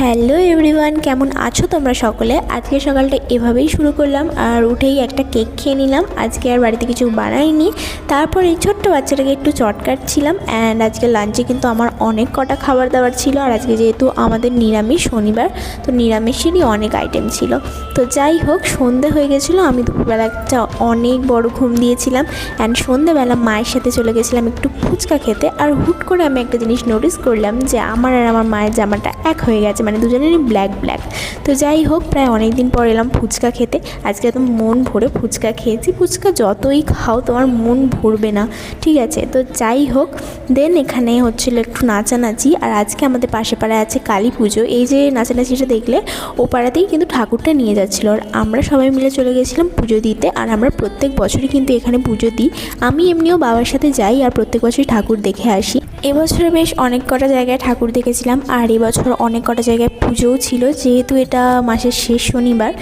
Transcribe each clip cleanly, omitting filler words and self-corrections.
Hello everyone, কেমন আছো তোমরা সকলে? আজকে সকালটা এভাবেই শুরু করলাম আর উঠেই একটা কেক খেয়ে নিলাম। আজকে আর বাড়িতে কিছু বানাইনি। তারপর এই ছোট্ট বাচ্চাটাকে একটু চট কাটছিলাম। অ্যান্ড আজকে লাঞ্চে কিন্তু আমার অনেক কটা খাবার দাবার ছিল। আর আজকে যেহেতু আমাদের নিরামিষ শনিবার, তো নিরামিষেরই অনেক আইটেম ছিল। তো যাই হোক, সন্ধে হয়ে গেছিলো। আমি দুপুরবেলা একটা অনেক বড় ঘুম দিয়েছিলাম। অ্যান্ড সন্ধেবেলা মায়ের সাথে চলে গেছিলাম একটু ফুচকা খেতে। আর হুট করে আমি একটা জিনিস নোটিস করলাম যে আমার আর আমার মায়ের জামাটা এক হয়ে গেছে, মানে দুজনেরই ব্ল্যাক ব্ল্যাক। তো যাই হোক, প্রায় অনেক দিন পর এলাম ফুচকা খেতে। আজকে তো মন ভরে ফুচকা খেয়েছি। ফুচকা যতই খাও তোমার মন ভরবে না, ঠিক আছে? তো যাই হোক, দেন এখানে হচ্ছিল একটু নাচানাচি। আর আজকে আমাদের পাশে পাড়ায় আছে কালী পুজো। এই যে নাচানাচিটা দেখলে, ও পাড়াতেই কিন্তু ঠাকুরটা নিয়ে যাচ্ছিলো। আর আমরা সবাই মিলে চলে গেছিলাম পুজো দিতে। আর আমরা প্রত্যেক বছরই কিন্তু এখানে পুজো দিই। আমি এমনিও বাবার সাথে যাই আর প্রত্যেক বছরই ঠাকুর দেখে আসি। এবছরে বেশ অনেক কটা জায়গায় ঠাকুর দেখেছিলাম। আর এবছর অনেক কটা জায়গায় পুজোও ছিল, যেহেতু এটা মাসের শেষ শনিবার।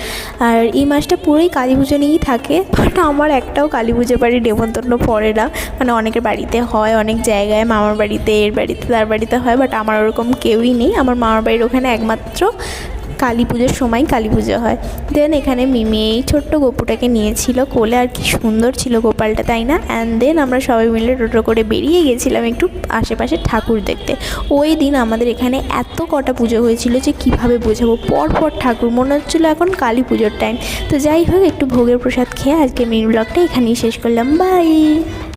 আর এই মাসটা পুরোই কালী পুজো নিয়েই থাকে। বাট আমার একটাও কালী পুজোর বাড়ির নেমন্তন্ন পড়ে না। মানে অনেকের বাড়িতে হয়, অনেক জায়গায়, মামার বাড়িতে, এর বাড়িতে, তার বাড়িতে হয়। বাট আমার ওরকম কেউই নেই। আমার মামার বাড়ির ওখানে একমাত্র কালী পুজোর সময় কালী পুজো হয়। দেন এখানে মিমি এই ছোট্ট গপুটাকে নিয়েছিল কোলে। আর কি সুন্দর ছিল গোপালটা, তাই না? অ্যান্ড দেন আমরা সবাই মিলে টোটো করে বেরিয়ে গেছিলাম একটু আশেপাশে ঠাকুর দেখতে। ওই দিন আমাদের এখানে এত কটা পুজো হয়েছিল যে কীভাবে বোঝাবো, পরপর ঠাকুর, মনে হচ্ছিলো এখন কালী পুজোর টাইম। তো যাই হোক, একটু ভোগের প্রসাদ খেয়ে আজকে মিনি ব্লগটা এখানেই শেষ করলাম। বাই।